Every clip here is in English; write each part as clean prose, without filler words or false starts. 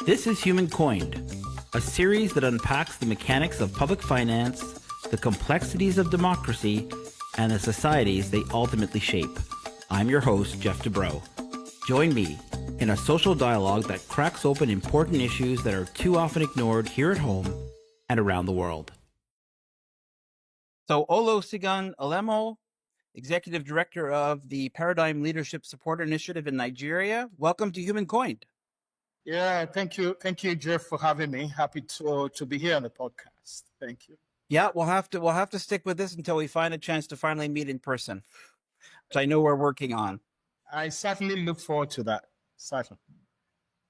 This is Human Coined, a series that unpacks the mechanics of public finance, the complexities of democracy, and the societies they ultimately shape. I'm your host, Geoff Dubrow. Join me in a social dialogue that cracks open important issues that are too often ignored here at home and around the world. So Olusegun Elemo, Executive Director of the Paradigm Leadership Support Initiative in Nigeria. Welcome to Human Coined. Yeah, thank you, Geoff, for having me. Happy to be here on the podcast. Thank you. Yeah, we'll have to stick with this until we find a chance to finally meet in person, which I know we're working on. I certainly look forward to that. Certainly.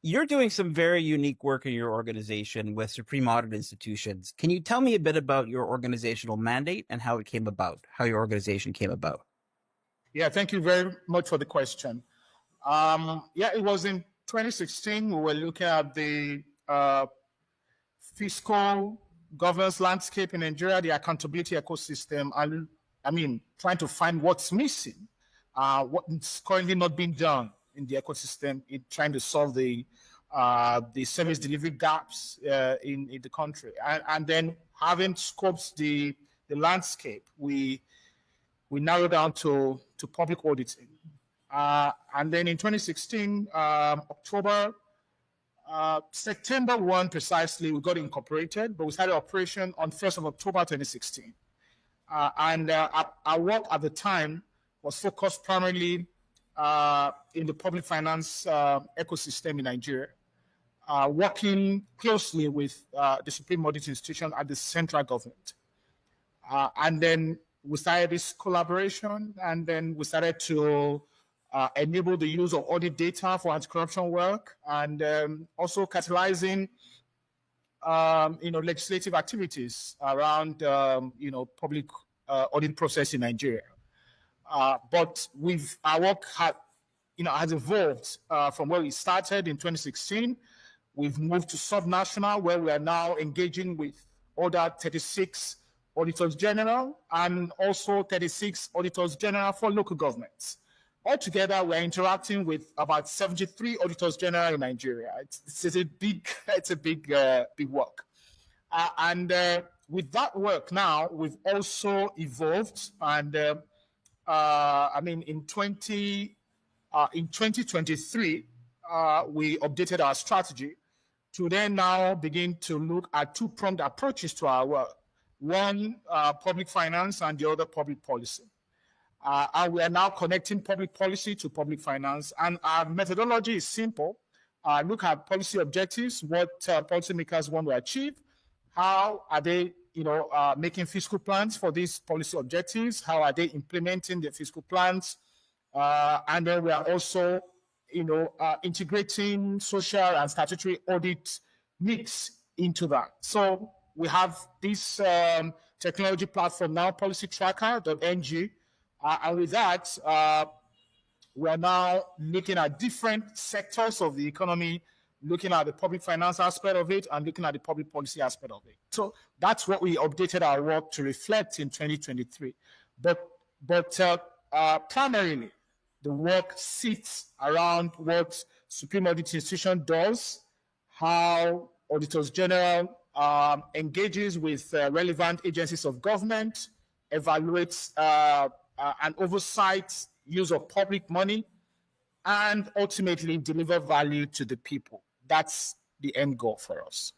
You're doing some very unique work in your organization with Supreme Audit Institutions. Can you tell me a bit about your organizational mandate and how your organization came about? Yeah, thank you very much for the question. It was in 2016, we were looking at the fiscal governance landscape in Nigeria, the accountability ecosystem, and trying to find what's missing, what's currently not being done in the ecosystem, in trying to solve the service delivery gaps in the country. And then having scoped the landscape, we narrowed down to public auditing. And then in 2016, September 1 precisely, we got incorporated, but we started operation on 1st of October 2016. Our work at the time was focused primarily in the public finance ecosystem in Nigeria, working closely with the Supreme Audit Institution at the central government. And then we started this collaboration, and then we started to enable the use of audit data for anti-corruption work, and also catalyzing, legislative activities around, public audit process in Nigeria. But our work has evolved from where we started in 2016. We've moved to subnational, where we are now engaging with other 36 auditors general and also 36 auditors general for local governments. Altogether, we're interacting with about 73 auditors general in Nigeria. It's a big work. With that work now, we've also evolved, and in 2023, we updated our strategy to then now begin to look at two-pronged approaches to our work. One, public finance, and the other, public policy. And we are now connecting public policy to public finance. And our methodology is simple. Look at policy objectives, what policymakers want to achieve, how are they making fiscal plans for these policy objectives, how are they implementing the fiscal plans, and then we are also integrating social and statutory audit mix into that. So we have this technology platform now, policytracker.ng, and with that, we are now looking at different sectors of the economy, looking at the public finance aspect of it and looking at the public policy aspect of it. So that's what we updated our work to reflect in 2023. But primarily, the work sits around what Supreme Audit Institution does, how Auditors General engages with relevant agencies of government, evaluates and oversight use of public money, and ultimately deliver value to the people. That's the end goal for us.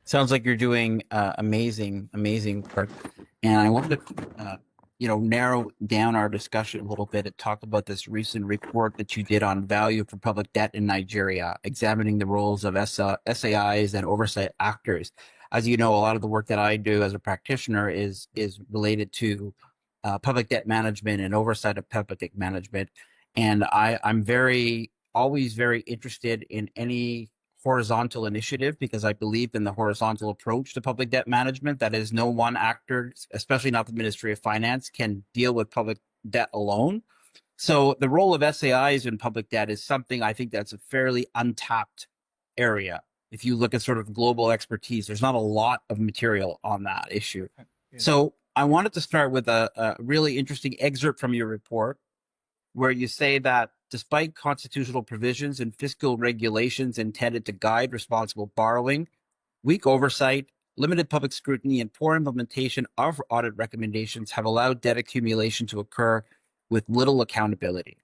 Sounds like you're doing amazing work. And I wanted to, narrow down our discussion a little bit and talk about this recent report that you did on value for public debt in Nigeria, examining the roles of SAIs and oversight actors. As you know, a lot of the work that I do as a practitioner is related to public debt management and oversight of public debt management. And I'm always very interested in any horizontal initiative, because I believe in the horizontal approach to public debt management. That is, no one actor, especially not the Ministry of Finance, can deal with public debt alone. So the role of SAIs in public debt is something I think that's a fairly untapped area. If you look at sort of global expertise, there's not a lot of material on that issue. Yeah. So I wanted to start with a really interesting excerpt from your report, where you say that despite constitutional provisions and fiscal regulations intended to guide responsible borrowing, weak oversight, limited public scrutiny, and poor implementation of audit recommendations have allowed debt accumulation to occur with little accountability.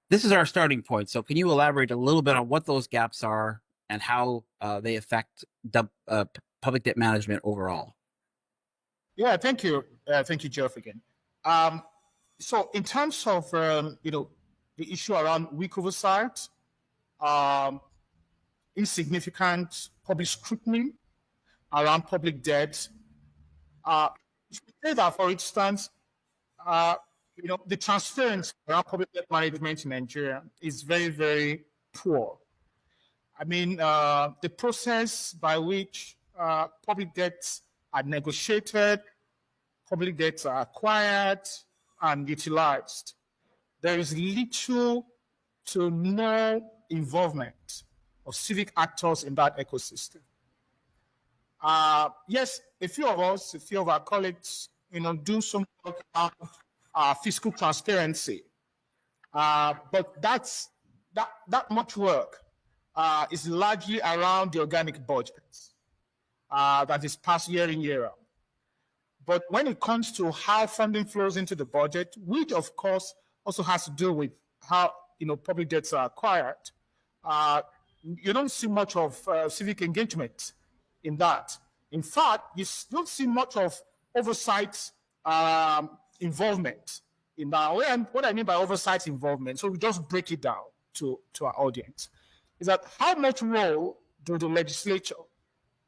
This is our starting point. So can you elaborate a little bit on what those gaps are and how they affect public debt management overall? Yeah, thank you. Thank you, Geoff, again. So in terms of, the issue around weak oversight, insignificant public scrutiny around public debt, say that, for instance, the transparency around public debt management in Nigeria is very, very poor. I mean, the process by which public debts are negotiated, public debts are acquired and utilized, there is little to no involvement of civic actors in that ecosystem. Yes, a few of us, a few of our colleagues, do some work on fiscal transparency, but that much work is largely around the organic budgets that is passed year in, year out. But when it comes to how funding flows into the budget, which of course also has to do with how public debts are acquired, you don't see much of civic engagement in that. In fact, you don't see much of oversight involvement in that. And what I mean by oversight involvement, so we just break it down to our audience, is that how much role do the legislature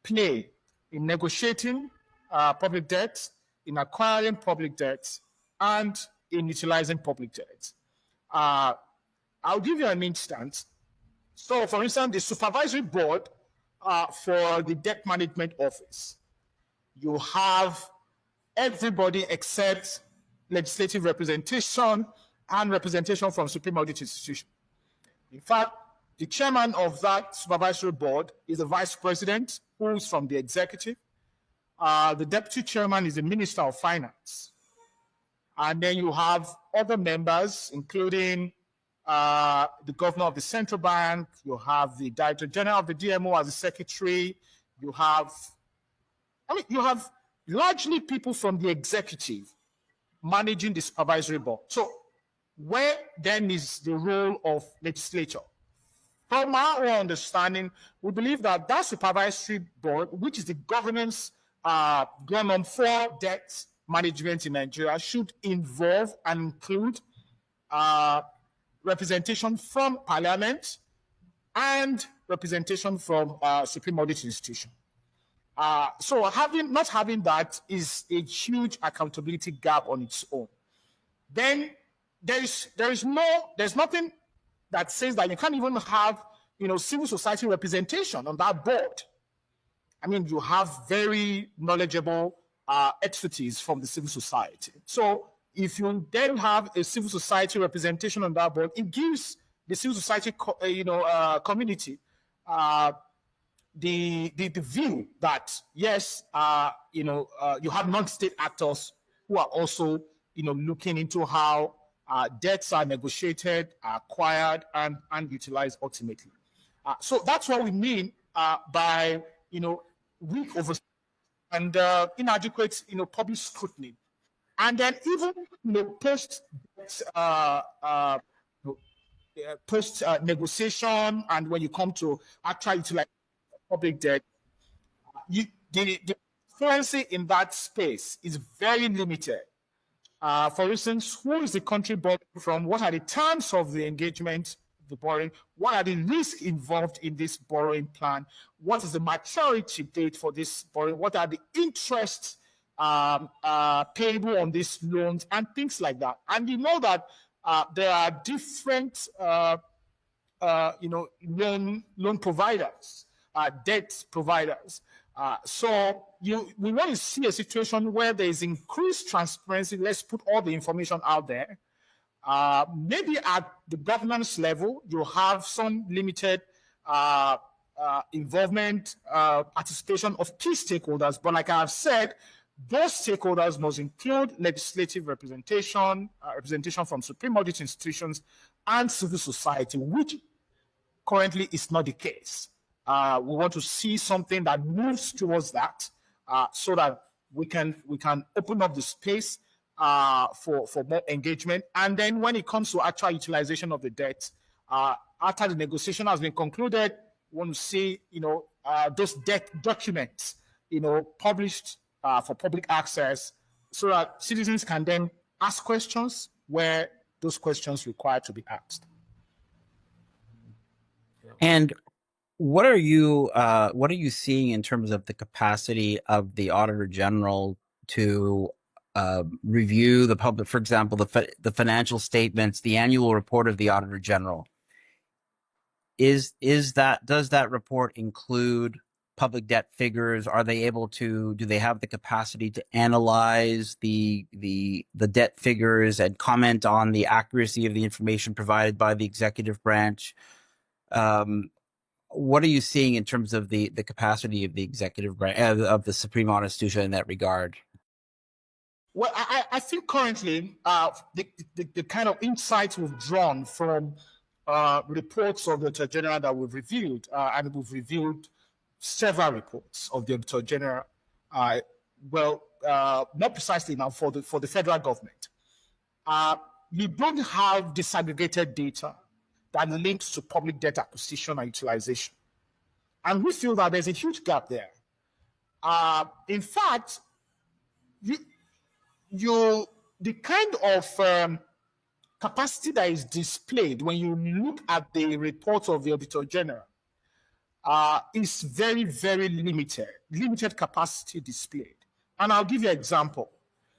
play in negotiating public debts, in acquiring public debts, and in utilizing public debts? I'll give you an instance. So, for instance, the supervisory board for the debt management office, you have everybody except legislative representation and representation from Supreme Audit Institution. In fact, the chairman of that supervisory board is the vice president, who is from the executive. The deputy chairman is the minister of finance. And then you have other members, including the governor of the central bank. You have the director general of the DMO as the secretary. You have largely people from the executive managing the supervisory board. So where then is the role of legislature? From our understanding, we believe that supervisory board, which is the governance going on for debt management in Nigeria, should involve and include representation from Parliament and representation from Supreme Audit Institution. So not having that is a huge accountability gap on its own. Then there's nothing that says that you can't even have civil society representation on that board. I mean, you have very knowledgeable expertise from the civil society. So if you then have a civil society representation on that board, it gives the civil society community the view that yes, you have non-state actors who are also looking into how debts are negotiated, acquired, and utilized ultimately. So that's what we mean by weak oversight and inadequate public scrutiny, and then even post negotiation, and when you come to actually utilize public debt, the transparency in that space is very limited. For instance, who is the country borrowing from? What are the terms of the engagement, the borrowing? What are the risks involved in this borrowing plan? What is the maturity date for this borrowing? What are the interests payable on these loans and things like that? And you know that there are different loan providers, debt providers. So we want to see a situation where there is increased transparency. Let's put all the information out there. Maybe at the governance level, you have some limited involvement, participation of key stakeholders. But like I have said, Those stakeholders must include legislative representation, representation from supreme audit institutions, and civil society, which currently is not the case. We want to see something that moves towards that, so that we can open up the space for more engagement. And then when it comes to actual utilization of the debt, after the negotiation has been concluded, we want to see those debt documents published for public access, so that citizens can then ask questions where those questions require to be asked. And what are you seeing in terms of the capacity of the Auditor General to review the public, for example, the financial statements, the annual report of the Auditor General? Does that report include public debt figures? Do they have the capacity to analyze the debt figures and comment on the accuracy of the information provided by the executive branch? What are you seeing in terms of the capacity of the executive branch of the Supreme Audit Institution in that regard? Well, I think currently the kind of insights we've drawn from reports of the Auditor General that we've reviewed, and we've reviewed several reports of the Auditor General, not precisely now for the federal government. You don't have disaggregated data that links to public debt acquisition and utilization. And we feel that there's a huge gap there. In fact, the kind of capacity that is displayed when you look at the report of the Auditor General is very, very limited capacity displayed. And I'll give you an example.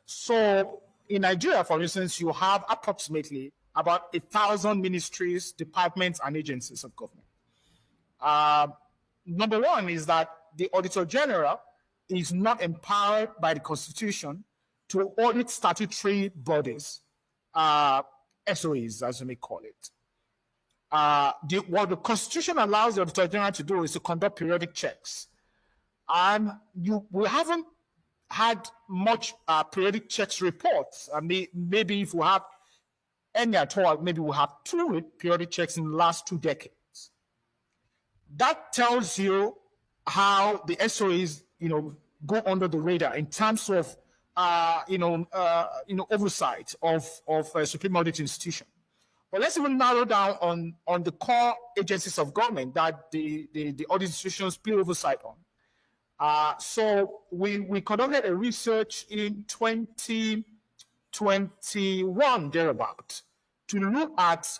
So in Nigeria, for instance, you have approximately about 1,000 ministries, departments, and agencies of government. Number one is that the Auditor General is not empowered by the Constitution to audit statutory bodies, SOAs, as you may call it. What the Constitution allows the Auditor General to do is to conduct periodic checks. And we haven't had much periodic checks reports. I mean, maybe if we have any at all, maybe we'll have 2 periodic checks in the last 2 decades. That tells you how the SOAs, go under the radar in terms of, oversight of a Supreme Audit Institution. But let's even narrow down on the core agencies of government that the audit institutions play oversight on. So we conducted a research in 2021 thereabout to look at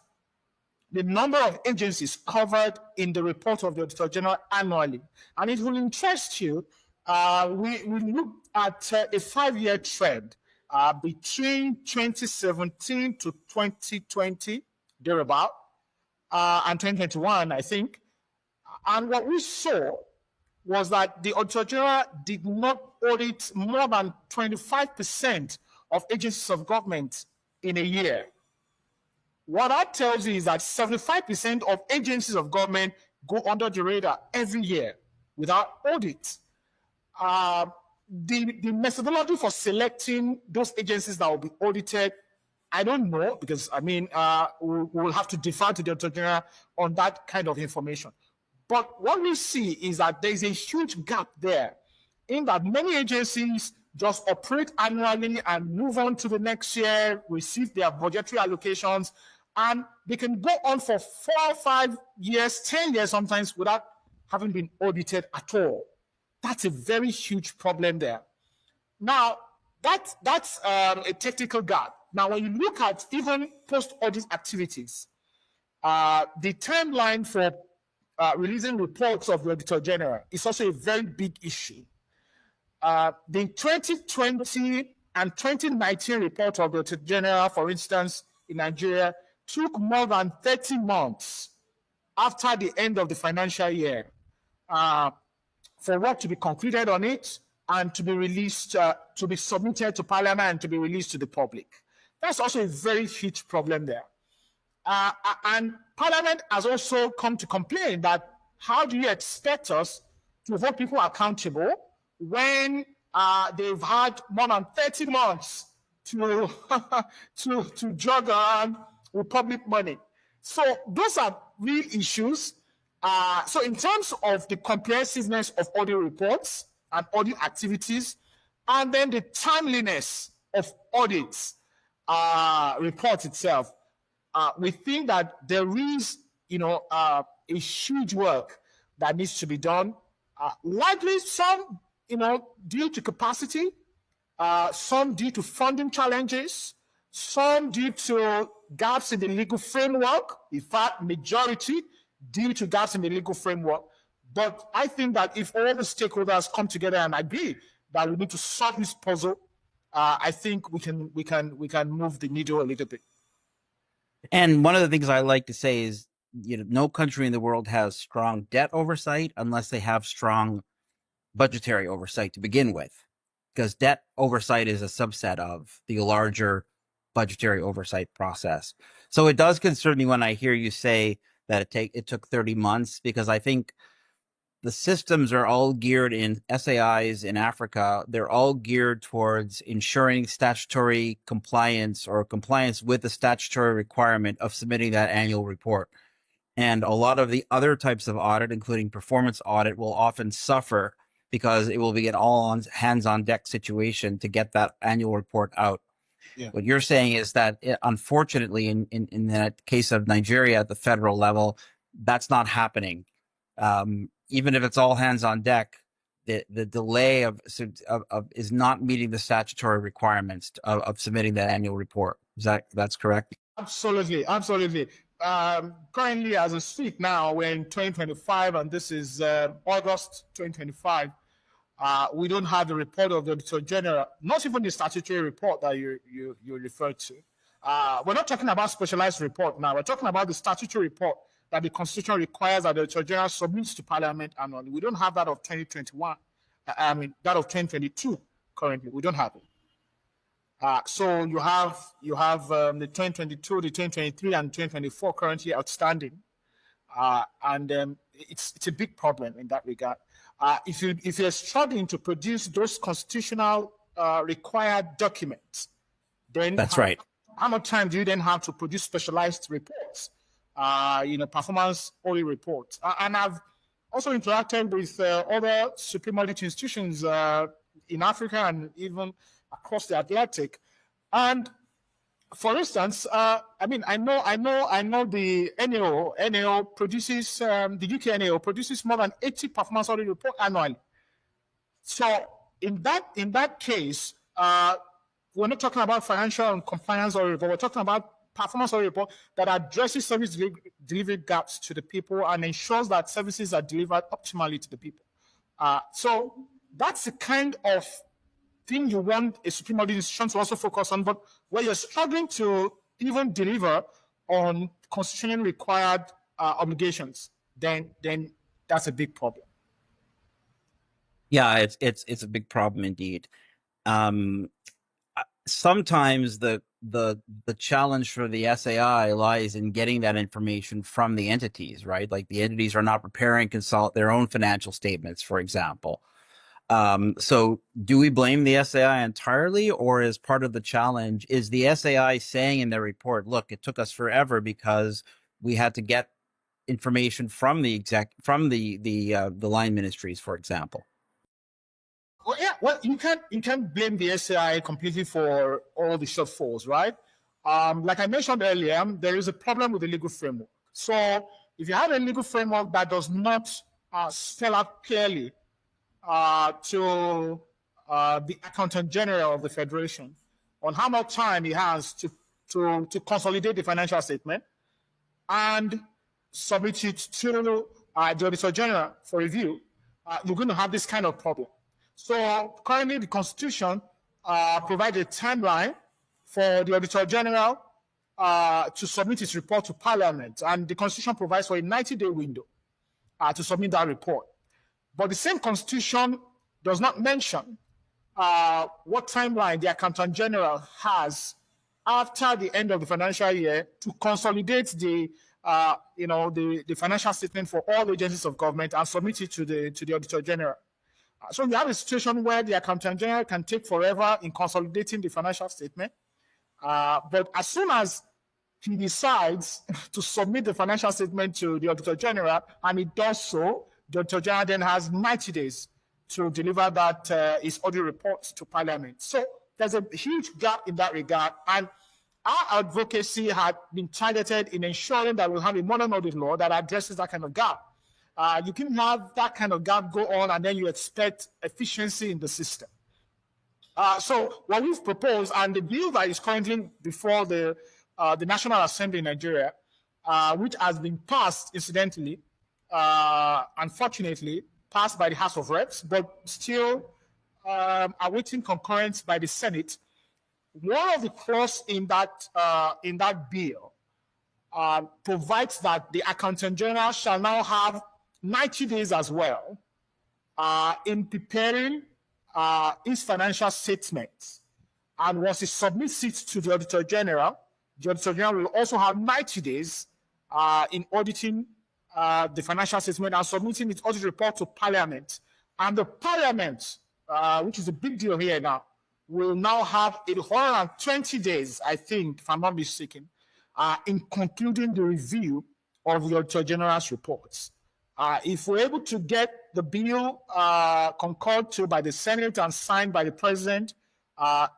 the number of agencies covered in the report of the Auditor General annually. And it will interest you. We looked at a 5-year trend between 2017 to 2020 thereabout, and 2021, I think. And what we saw was that the Auditor General did not audit more than 25% of agencies of government in a year. What that tells you is that 75% of agencies of government go under the radar every year without audit. The methodology for selecting those agencies that will be audited, I don't know, because we'll have to defer to the Auditor General on that kind of information. But what we see is that there's a huge gap there, in that many agencies just operate annually and move on to the next year, receive their budgetary allocations, and they can go on for 4 or 5 years, 10 years sometimes, without having been audited at all. That's a very huge problem there. Now, that's a technical gap. Now, when you look at even post-audit activities, the timeline for releasing reports of the Auditor General is also a very big issue. The 2020 and 2019 report of the Auditor General, for instance, in Nigeria, took more than 30 months after the end of the financial year for work to be concluded on it and to be released, to be submitted to Parliament and to be released to the public. That's also a very huge problem there. And Parliament has also come to complain that how do you expect us to hold people accountable when they've had more than 30 months to to jog around with public money. So those are real issues. So in terms of the comprehensiveness of audit reports and audit activities, and then the timeliness of audits report itself, we think that there is, a huge work that needs to be done. Likely some, due to capacity, some due to funding challenges, some due to gaps in the legal framework. In fact, majority due to gaps in the legal framework. But I think that if all the stakeholders come together and agree that we need to solve this puzzle, I think we can move the needle a little bit. And one of the things I like to say is, no country in the world has strong debt oversight unless they have strong budgetary oversight to begin with, because debt oversight is a subset of the larger budgetary oversight process. So it does concern me when I hear you say that it took 30 months, because I think the systems are all geared in SAIs in Africa. They're all geared towards ensuring statutory compliance or compliance with the statutory requirement of submitting that annual report. And a lot of the other types of audit, including performance audit, will often suffer because it will be an all hands on deck situation to get that annual report out. Yeah. What you're saying is that, unfortunately, in that case of Nigeria at the federal level, that's not happening. Even if it's all hands on deck, the delay of is not meeting the statutory requirements of submitting that annual report. That's correct? Absolutely. Currently, as we speak now, we're in 2025, and this is August 2025. We don't have the report of the Auditor General, not even the statutory report that you referred to. We're not talking about specialized report now. We're talking about the statutory report that the Constitution requires that the Auditor General submits to Parliament annually. We don't have that of 2021. That of 2022 currently. We don't have it. So you have the 2022, the 2023, and 2024 currently outstanding, and it's a big problem in that regard. If you're struggling to produce those constitutional required documents, then that's right. How much time do you then have to produce specialized reports? Performance audit reports, and I've also interacted with other supreme audit institutions in Africa and even across the Atlantic. And for instance, I know the NAO produces, the UK NAO produces more than 80 performance audit reports annually. So in that case, we're not talking about financial and compliance audit report. We're talking about performance audit report that addresses service delivery gaps to the people and ensures that services are delivered optimally to the people. So that's the kind of thing you want a supreme audit institution to also focus on, but where you're struggling to even deliver on constitutionally required obligations, then that's a big problem. Yeah, it's a big problem indeed. Sometimes the challenge for the SAI lies in getting that information from the entities, right? Like the entities are not preparing their own financial statements, for example. So do we blame the SAI entirely, or is part of the challenge is the SAI saying in their report, look, it took us forever because we had to get information from the line ministries, for example? Well, yeah, you can't blame the SAI completely for all the shortfalls, right? Like I mentioned earlier, there is a problem with the legal framework. So if you have a legal framework that does not spell out clearly to the Accountant General of the Federation on how much time he has to consolidate the financial statement and submit it to the Auditor General for review, you're going to have this kind of problem. So currently the Constitution provides a timeline for the Auditor General to submit his report to Parliament, and the Constitution provides for a 90-day window to submit that report. But the same Constitution does not mention what timeline the Accountant General has after the end of the financial year to consolidate the financial statement for all agencies of government and submit it to the Auditor General. So you have a situation where the accountant general can take forever in consolidating the financial statement. But as soon as he decides to submit the financial statement to the Auditor General, and he does so, the Auditor General then has 90 days to deliver that his audit report to Parliament. So there's a huge gap in that regard. And our advocacy had been targeted in ensuring that we'll have a modern audit law that addresses that kind of gap. You can have that kind of gap go on, and then you expect efficiency in the system. So what we've proposed, and the bill that is currently before the National Assembly in Nigeria, which has been passed, incidentally, unfortunately, passed by the House of Reps, but still awaiting concurrence by the Senate. One of the clauses in that bill provides that the Accountant General shall now have 90 days as well in preparing his financial statements. And once he submits it to the Auditor General will also have 90 days in auditing the financial statement and submitting its audit report to Parliament. And the Parliament, which is a big deal here now, will now have 120 days, I think, if I'm not mistaken, in concluding the review of the Auditor General's reports. If we're able to get the bill concurred to by the Senate and signed by the President,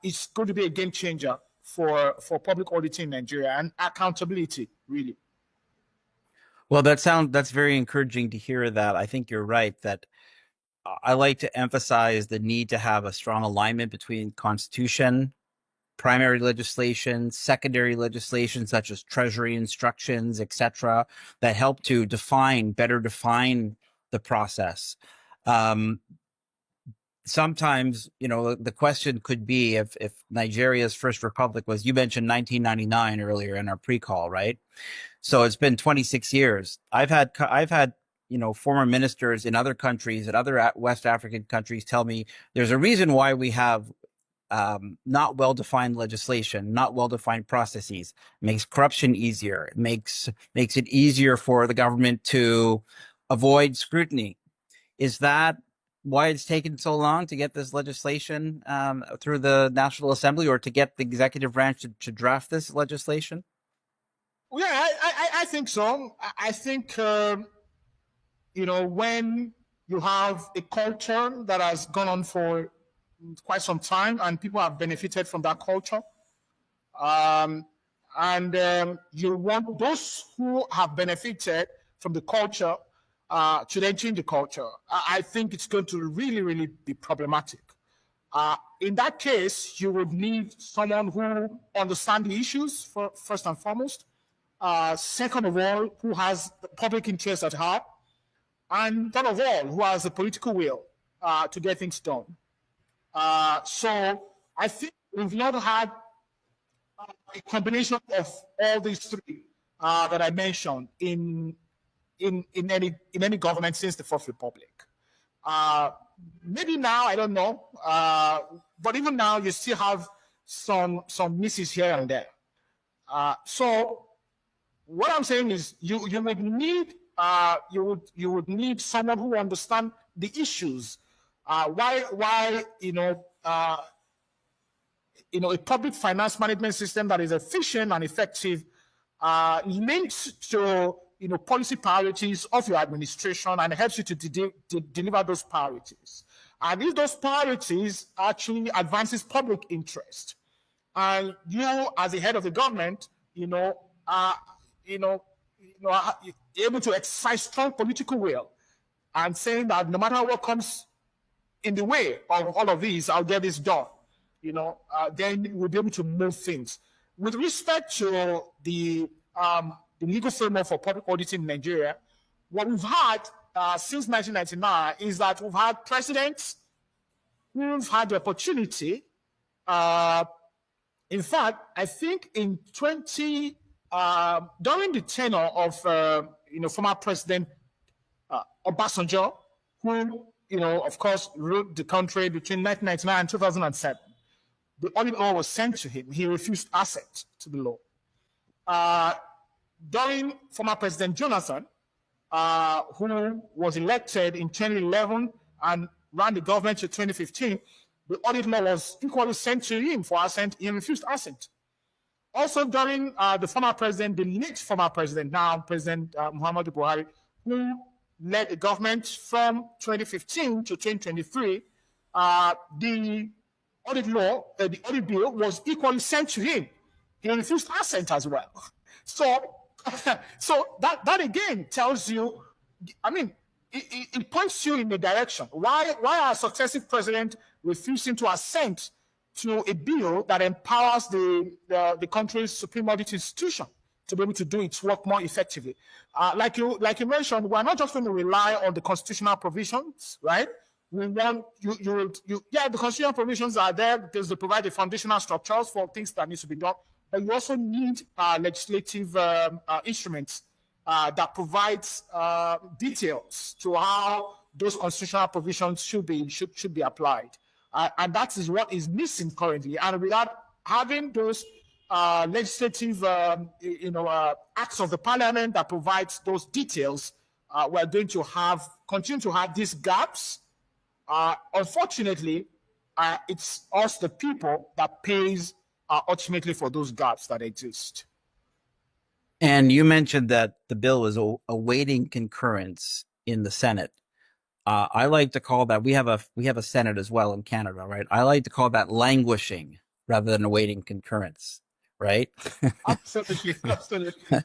it's going to be a game changer for public auditing in Nigeria and accountability, really. Well, that's very encouraging to hear that. I think you're right that I like to emphasize the need to have a strong alignment between Constitution, primary legislation, secondary legislation such as Treasury instructions, etc., that help to better define the process. Sometimes, the question could be if Nigeria's first republic was, you mentioned 1999 earlier in our pre-call, right? So it's been 26 years. I've had former ministers in other countries, in other West African countries, tell me there's a reason why we have not well-defined legislation, not well-defined processes. It makes corruption easier. It makes it easier for the government to avoid scrutiny. Is that why it's taken so long to get this legislation through the National Assembly, or to get the executive branch to draft this legislation? Yeah, I think so. I think, when you have a culture that has gone on for quite some time and people have benefited from that culture, you want those who have benefited from the culture to then change the culture. I think it's going to really, really be problematic. In that case, you would need someone who understands the issues first and foremost. Second of all, who has the public interest at heart. And third of all, who has the political will to get things done. So I think we've not had a combination of all these three that I mentioned in any government since the Fourth Republic. Maybe now, I don't know, but even now you still have some misses here and there. So what I'm saying is you would need someone who understands the issues. Why a public finance management system that is efficient and effective links to policy priorities of your administration and helps you to deliver those priorities. And if those priorities actually advances public interest, and you as the head of the government, are able to exercise strong political will and saying that no matter what comes in the way of all of these, I'll get this done. Then we'll be able to move things. With respect to the legal framework for public auditing in Nigeria, what we've had since 1999 is that we've had presidents who've had the opportunity. In fact, I think in during the tenure of former President Obasanjo, who of course ruled the country between 1999 and 2007, the audit law was sent to him. He refused assent to the law. During former President Jonathan, who was elected in 2011 and ran the government to 2015, the audit law was equally sent to him for assent. He refused assent. Also, during the former president, the late former president, now President Muhammadu Buhari, who led the government from 2015 to 2023, the audit law, the audit bill was equally sent to him. He refused assent as well. So, so that again tells you, I mean, it points you in the direction. Why are successive presidents refusing to assent to a bill that empowers the country's supreme audit institution to be able to do its work more effectively? Like you mentioned, we're not just going to rely on the constitutional provisions, right? We want the constitutional provisions are there because they provide the foundational structures for things that need to be done, but you also need legislative instruments that provides details to how those constitutional provisions should be applied. And that is what is missing currently. And without having those legislative, acts of the parliament that provides those details, we're going to continue to have these gaps. Unfortunately, it's us, the people, that pays ultimately for those gaps that exist. And you mentioned that the bill was awaiting concurrence in the Senate. I like to call that, we have a Senate as well in Canada, right? I like to call that languishing rather than awaiting concurrence, right? Absolutely, absolutely.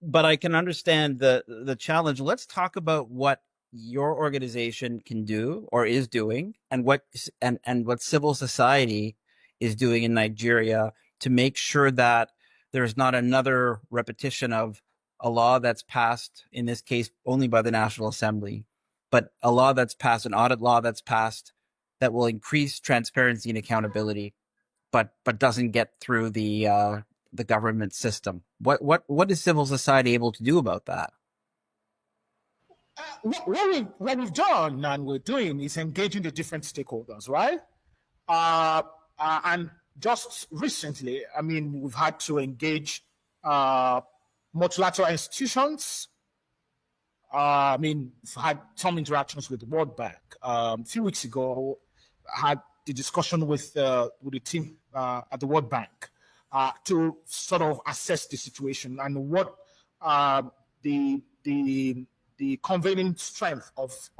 But I can understand the challenge. Let's talk about what your organization can do or is doing, and what civil society is doing in Nigeria to make sure that there's not another repetition of a law that's passed, in this case, only by the National Assembly, but a law that's passed, an audit law that's passed that will increase transparency and accountability, but doesn't get through the government system. What is civil society able to do about that? What we've done and we're doing is engaging the different stakeholders, right? And just recently, I mean, we've had to engage multilateral institutions. I mean, we've had some interactions with the World Bank. A few weeks ago, I had the discussion with the team at the World Bank to sort of assess the situation and what the convening strength of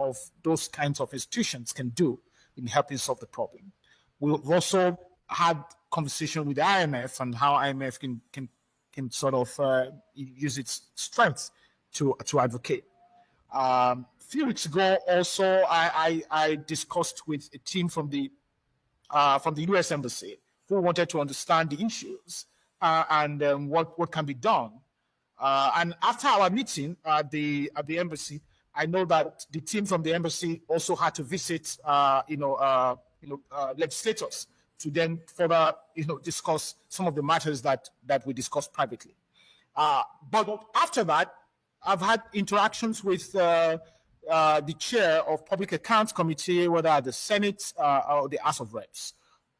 those kinds of institutions can do in helping solve the problem. We've also had conversation with the IMF and how IMF can sort of use its strength to advocate. A few weeks ago, also, I discussed with a team from the U.S. Embassy who wanted to understand the issues and what can be done. And after our meeting at the embassy, I know that the team from the embassy also had to visit, legislators to then further, discuss some of the matters that we discussed privately. But after that, I've had interactions with the chair of Public Accounts Committee, whether at the Senate or the House of Reps.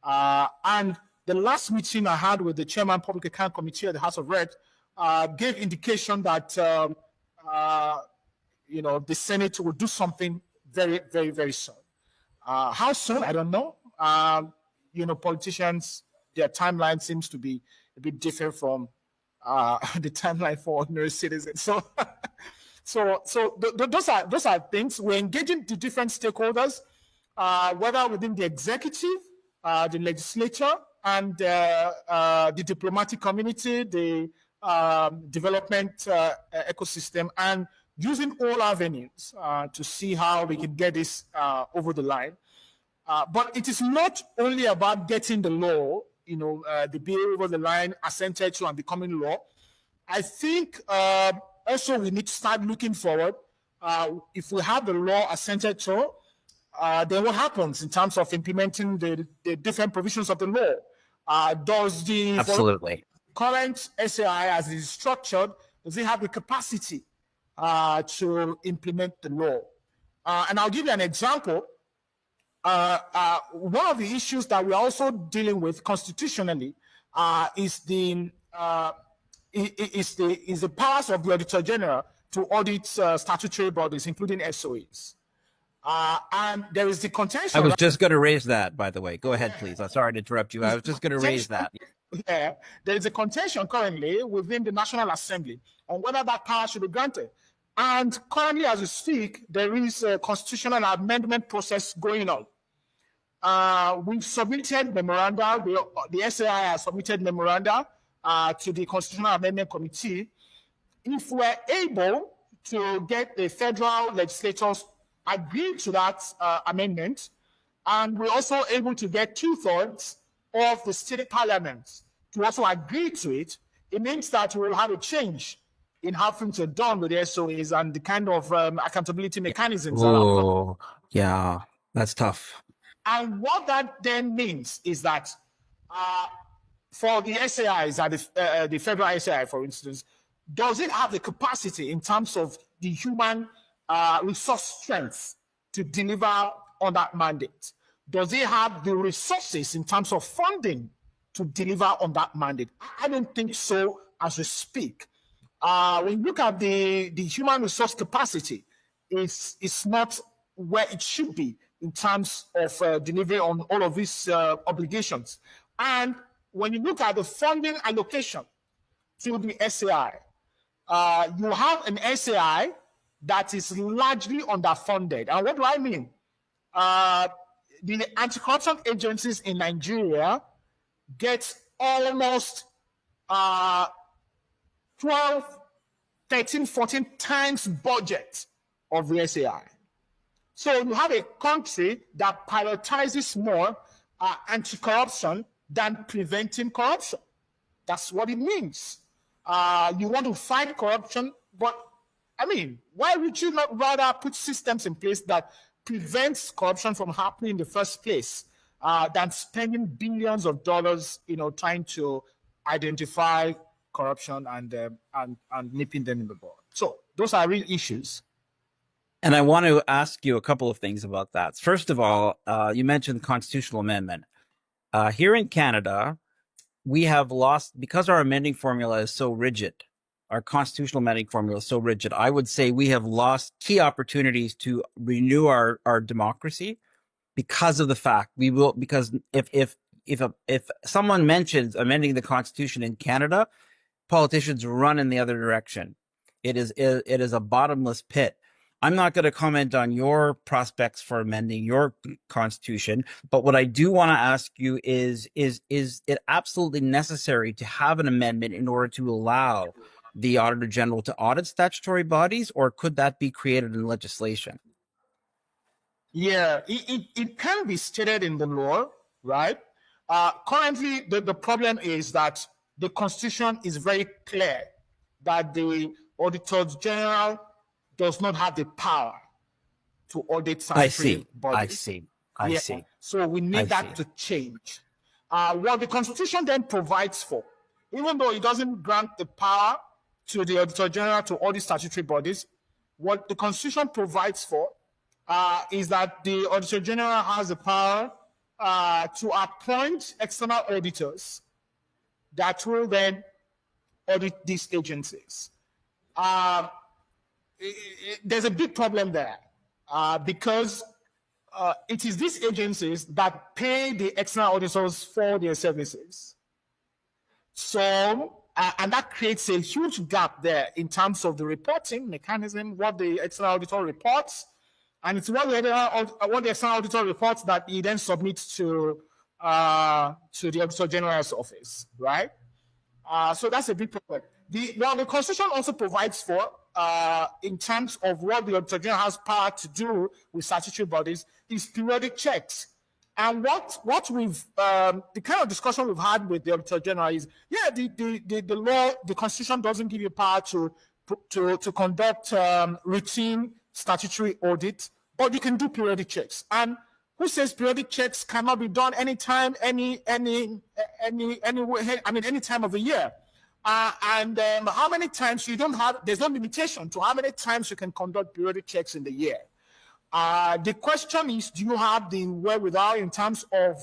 And the last meeting I had with the chairman of Public Account Committee at the House of Reps gave indication that the Senate will do something very, very, very soon. How soon? I don't know. Politicians, their timeline seems to be a bit different from the timeline for ordinary citizens. So those are things. We're engaging the different stakeholders, whether within the executive, the legislature, and the diplomatic community, the development ecosystem, and using all avenues to see how we can get this over the line. But it is not only about getting the law, the bill over the line, assented to, and becoming law. I think also we need to start looking forward. If we have the law assented to, then what happens in terms of implementing the different provisions of the law? Does the Absolutely. current SAI, as it is structured, does it have the capacity to implement the law? And I'll give you an example. One of the issues that we're also dealing with constitutionally is the powers of the Auditor General to audit statutory bodies, including SOAs. And there is the contention. I was just going to raise that, by the way. Go ahead, please. I'm sorry to interrupt you. I was just going to raise that. Yeah, there is a contention currently within the National Assembly on whether that power should be granted. And currently, as we speak, there is a constitutional amendment process going on. We've submitted memoranda, the SAI has submitted memoranda to the Constitutional Amendment Committee. If we're able to get the federal legislators agree to that amendment, and we're also able to get 2/3 of the state parliaments to also agree to it, it means that we will have a change in how things are done with the SOAs and the kind of accountability mechanisms. Oh, yeah, that's tough. And what that then means is that for the SAIs, the federal SAI, for instance, does it have the capacity in terms of the human resource strength to deliver on that mandate? Does it have the resources in terms of funding to deliver on that mandate? I don't think so as we speak. When you look at the human resource capacity, it's not where it should be in terms of delivery on all of these obligations. And when you look at the funding allocation to the SAI, you have an SAI that is largely underfunded. And what do I mean? The anti-corruption agencies in Nigeria get almost 12, 13, 14 times budget of the SAI. So you have a country that prioritizes more anti-corruption than preventing corruption. That's what it means. You want to fight corruption, but I mean, why would you not rather put systems in place that prevents corruption from happening in the first place than spending billions of dollars, trying to identify corruption and nipping them in the bud? So those are real issues. And I want to ask you a couple of things about that. First of all, you mentioned the constitutional amendment. Here in Canada, we have lost, because our amending formula is so rigid, our constitutional amending formula is so rigid, I would say we have lost key opportunities to renew our democracy because of the fact because if someone mentions amending the Constitution in Canada, politicians run in the other direction. It is a bottomless pit. I'm not going to comment on your prospects for amending your constitution, but what I do want to ask you is it absolutely necessary to have an amendment in order to allow the Auditor General to audit statutory bodies, or could that be created in legislation? Yeah, it can be stated in the law, right? Currently, the problem is that the Constitution is very clear that the Auditor General does not have the power to audit statutory bodies. I see. So we need that to change. What the Constitution then provides for, even though it doesn't grant the power to the Auditor General to audit statutory bodies, what the Constitution provides for is that the Auditor General has the power to appoint external auditors that will then audit these agencies. There's a big problem there because it is these agencies that pay the external auditors for their services. So, and that creates a huge gap there in terms of the reporting mechanism, what the external auditor reports, and it's what the external auditor reports that he then submits to the Auditor General's office, right? So that's a big problem. The Constitution also provides for, in terms of what the Auditor General has power to do with statutory bodies, is periodic checks. And what we've, the kind of discussion we've had with the Auditor General is, the law, the Constitution doesn't give you power to conduct routine statutory audit, but you can do periodic checks. And who says periodic checks cannot be done anytime, any time of the year? And how many times there's no limitation to how many times you can conduct periodic checks in the year. The question is, do you have the wherewithal in terms of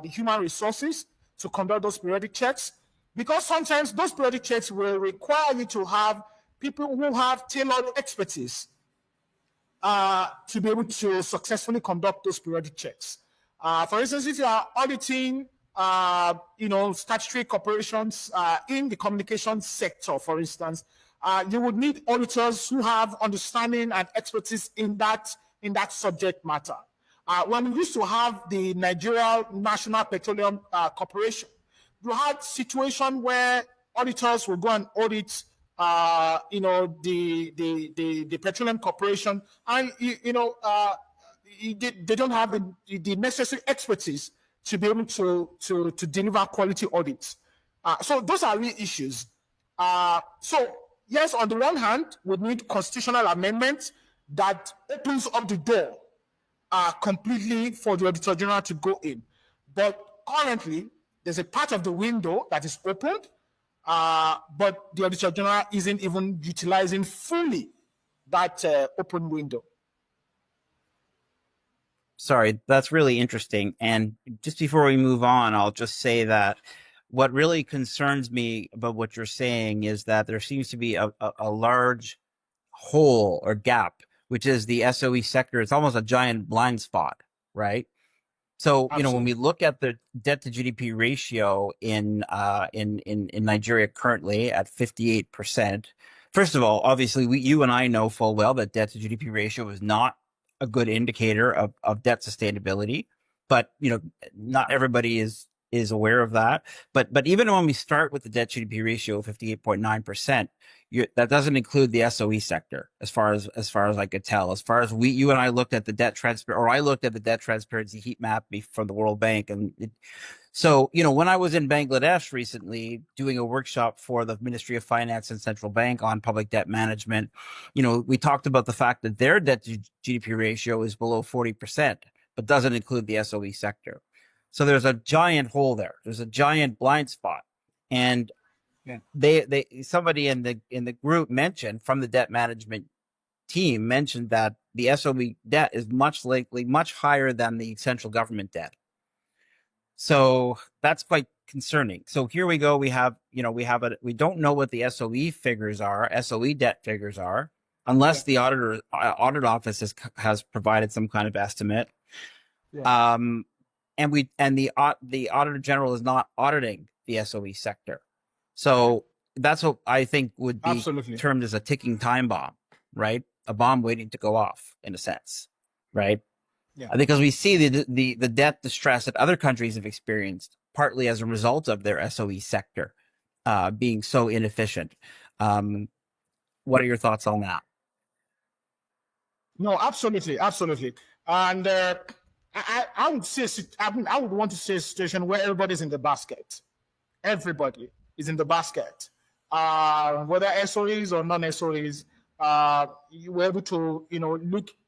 the human resources to conduct those periodic checks? Because sometimes those periodic checks will require you to have people who have tailored expertise to be able to successfully conduct those periodic checks. For instance, if you are auditing, statutory corporations in the communications sector, for instance, you would need auditors who have understanding and expertise in that subject matter. When we used to have the Nigeria National Petroleum Corporation, you had situation where auditors will go and audit, the petroleum corporation, and they don't have the necessary expertise to be able to deliver quality audits. So those are real issues. So yes, on the one hand, we need constitutional amendments that opens up the door completely for the Auditor General to go in. But currently, there's a part of the window that is opened, but the Auditor General isn't even utilizing fully that open window. Sorry, that's really interesting. And just before we move on, I'll just say that what really concerns me about what you're saying is that there seems to be a large hole or gap, which is the SOE sector. It's almost a giant blind spot, right? So, Absolutely. When we look at the debt to GDP ratio in Nigeria currently at 58%, first of all, obviously you and I know full well that debt to GDP ratio is not a good indicator of debt sustainability, but not everybody is aware of that. But even when we start with the debt to GDP ratio of 58.9%, that doesn't include the SOE sector, as far as I could tell. As far as you and I looked at the debt I looked at the debt transparency heat map from the World Bank, and so when I was in Bangladesh recently doing a workshop for the Ministry of Finance and Central Bank on public debt management, we talked about the fact that their debt to GDP ratio is below 40%, but doesn't include the SOE sector. So there's a giant hole there. There's a giant blind spot, and somebody in the group mentioned, from the debt management team, mentioned that the SOE debt is much higher than the central government debt. So that's quite concerning. So here we go. We don't know what the SOE figures are, SOE debt figures are, unless the audit office has provided some kind of estimate. Yeah. And the Auditor General is not auditing the SOE sector. So that's what I think would be termed as a ticking time bomb, right? A bomb waiting to go off, in a sense, right? Yeah. Because we see the debt distress that other countries have experienced, partly as a result of their SOE sector being so inefficient. What are your thoughts on that? No, absolutely. And I would say, I would want to see a situation where everybody's in the basket. Everybody is in the basket. Whether SOEs or non-SOEs, you were able to,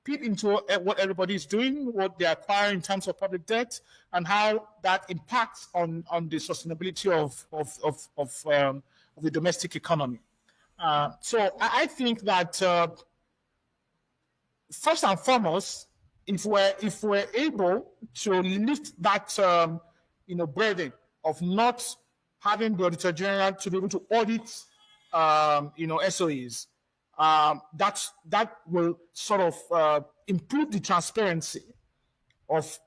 peep into what everybody is doing, what they acquire in terms of public debt, and how that impacts on the sustainability of the domestic economy. So I think that first and foremost, if we're able to lift that burden of not having the Auditor General to be able to audit SOEs, that will sort of improve the transparency of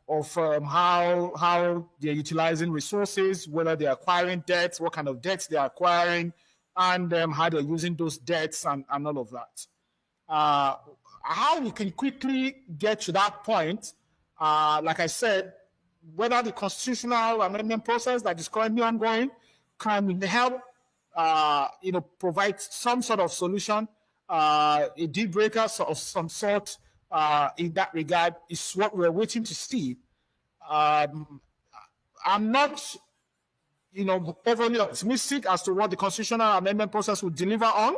how they're utilizing resources, whether they're acquiring debts, what kind of debts they're acquiring, and how they're using those debts and all of that. How we can quickly get to that point, like I said, whether the constitutional amendment process that is currently ongoing can help, provide some sort of solution, a deal breaker of some sort in that regard, is what we're waiting to see. I'm not, overly optimistic as to what the constitutional amendment process will deliver on.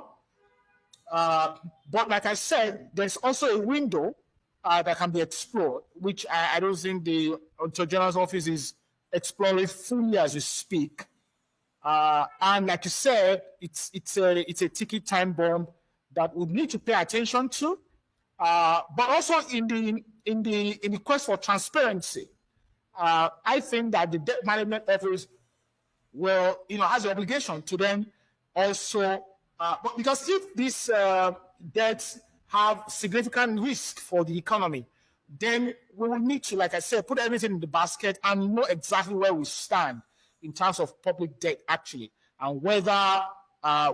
But like I said, there's also a window that can be explored, which I don't think the Auditor General's office is exploring fully as we speak. And like you said, it's a ticking time bomb that we need to pay attention to. But also in the quest for transparency, I think that the debt management office will, has the obligation to then also But because if these debts have significant risk for the economy, then we will need to, like I said, put everything in the basket and know exactly where we stand in terms of public debt, actually, and whether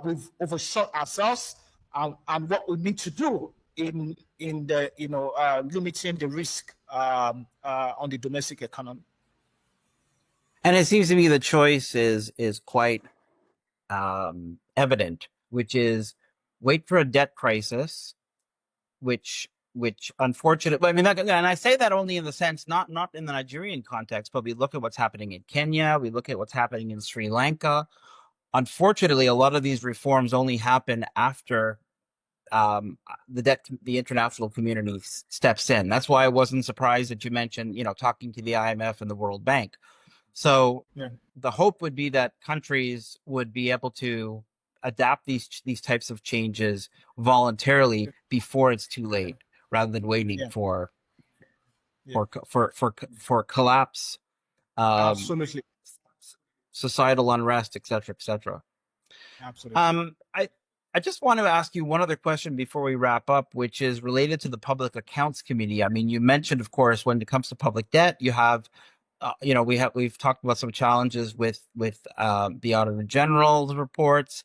we've overshot ourselves and what we need to do in the limiting the risk on the domestic economy. And it seems to me the choice is quite evident, which is wait for a debt crisis, which unfortunately, I mean, and I say that only in the sense, not in the Nigerian context, but we look at what's happening in Kenya, we look at what's happening in Sri Lanka. Unfortunately, a lot of these reforms only happen after the international community steps in. That's why I wasn't surprised that you mentioned, talking to the IMF and the World Bank. So the hope would be that countries would be able to adapt these types of changes voluntarily before it's too late, rather than waiting for collapse, absolutely, societal unrest, etc., etc. Absolutely. I just want to ask you one other question before we wrap up, which is related to the Public Accounts Committee. I mean, you mentioned, of course, when it comes to public debt, you have, we've talked about some challenges with the Auditor General's reports.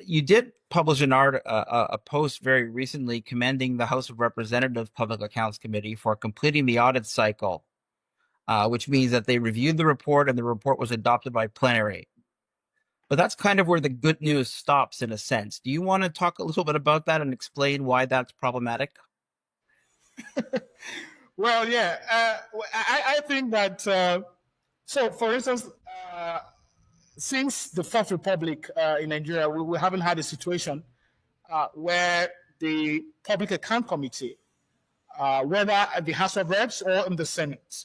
You did publish a post very recently commending the House of Representatives Public Accounts Committee for completing the audit cycle, which means that they reviewed the report and the report was adopted by plenary. But that's kind of where the good news stops, in a sense. Do you want to talk a little bit about that and explain why that's problematic? Well, yeah, I think that, so for instance, since the Fourth Republic in Nigeria, we haven't had a situation where the Public Account Committee, whether at the House of Reps or in the Senate,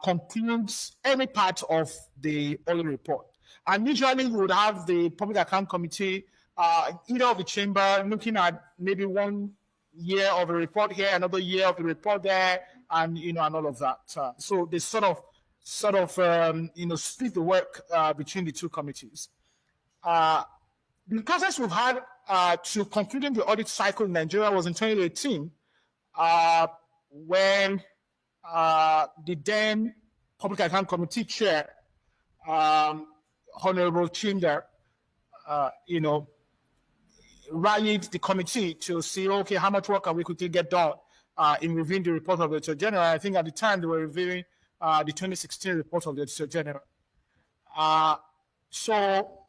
concludes any part of the audit report. And usually we would have the Public Account Committee, either of the chamber, looking at maybe 1 year of a report here, another year of the report there, and and all of that. So they sort of split the work between the two committees. The process we've had to concluding the audit cycle in Nigeria was in 2018, when the then Public Account Committee chair, Honorable Chinder, rallied the committee to see, okay, how much work can we quickly get done in reviewing the report of the Auditor General. I think at the time they were reviewing the 2016 report of the Auditor General. So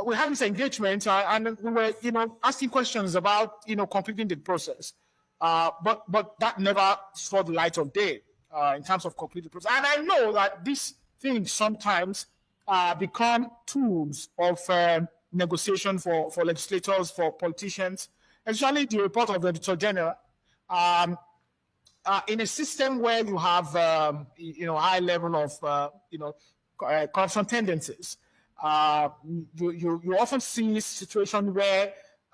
we had this engagement, and we were, asking questions about, completing the process. But that never saw the light of day in terms of completing the process. And I know that these things sometimes become tools of negotiation for legislators, for politicians, especially the report of the Auditor General. In a system where you have, high level of, corruption tendencies, you often see a situation where,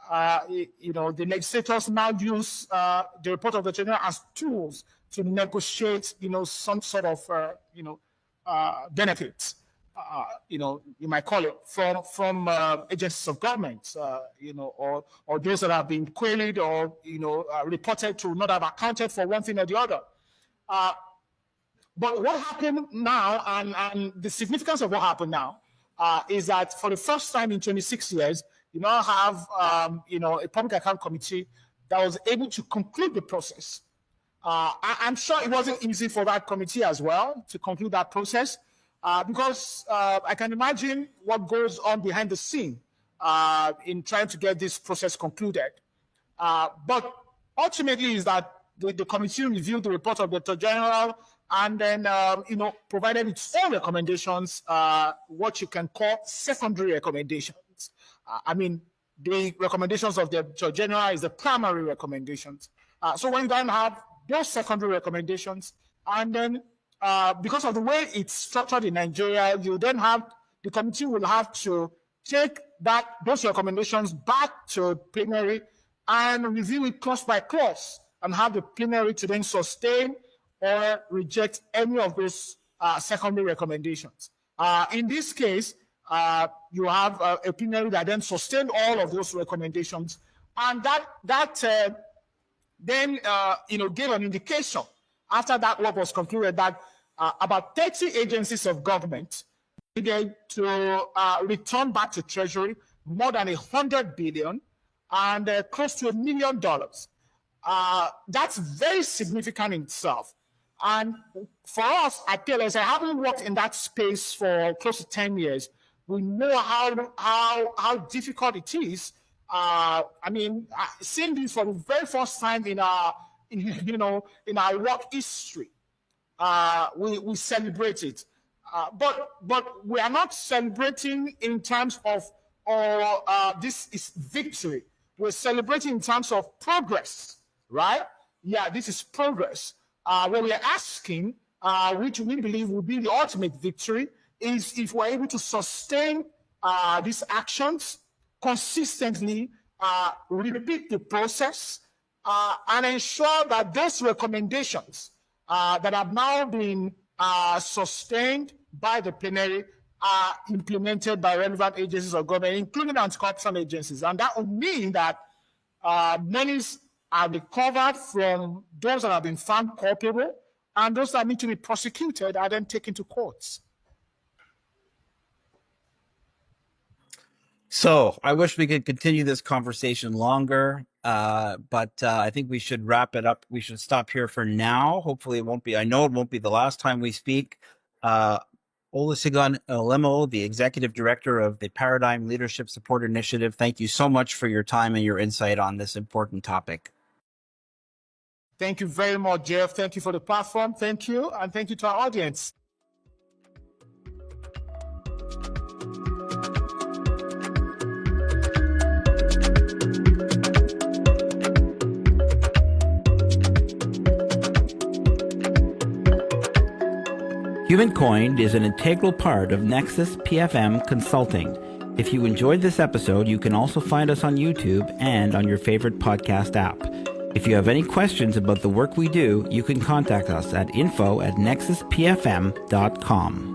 the legislators now use the report of the General as tools to negotiate, some sort of, benefits. You might call it from agencies of government, or those that have been queried or reported to not have accounted for one thing or the other. But what happened now, and the significance of what happened now, is that for the first time in 26 years, you now have a Public Account Committee that was able to conclude the process. I'm sure it wasn't easy for that committee as well to conclude that process. Because I can imagine what goes on behind the scene in trying to get this process concluded. But ultimately is that the committee reviewed the report of the Auditor General and then, provided its own recommendations, what you can call secondary recommendations. The recommendations of the Auditor General is the primary recommendations. So when you then have those secondary recommendations, and then because of the way it's structured in Nigeria, you then have the committee will have to take those recommendations back to plenary and review it clause by clause, and have the plenary to then sustain or reject any of those secondary recommendations. In this case, You have a plenary that then sustained all of those recommendations, and that then gave an indication after that work was concluded that about 30 agencies of government needed to return back to Treasury more than $100 billion and close to $1 million. That's very significant in itself. And for us at PLS, having worked in that space for close to 10 years, we know how difficult it is. Seeing this for the very first time in our work history, we celebrate it. But we are not celebrating in terms of this is victory. We're celebrating in terms of progress, right? Yeah, this is progress. What we are asking, which we believe will be the ultimate victory, is if we're able to sustain these actions consistently, repeat the process, and ensure that those recommendations that have now been sustained by the plenary are implemented by relevant agencies of government, including anti-corruption agencies. And that would mean that monies are recovered from those that have been found culpable, and those that need to be prosecuted are then taken to courts. So I wish we could continue this conversation longer, but I think we should wrap it up. We should stop here for now. Hopefully it won't be, I know it won't be the last time we speak. Olusegun Elemo, the Executive Director of the Paradigm Leadership Support Initiative, thank you so much for your time and your insight on this important topic. Thank you very much, Geoff. Thank you for the platform. Thank you, and thank you to our audience. HumanCoined is an integral part of Nexus PFM Consulting. If you enjoyed this episode, you can also find us on YouTube and on your favorite podcast app. If you have any questions about the work we do, you can contact us at info@nexuspfm.com.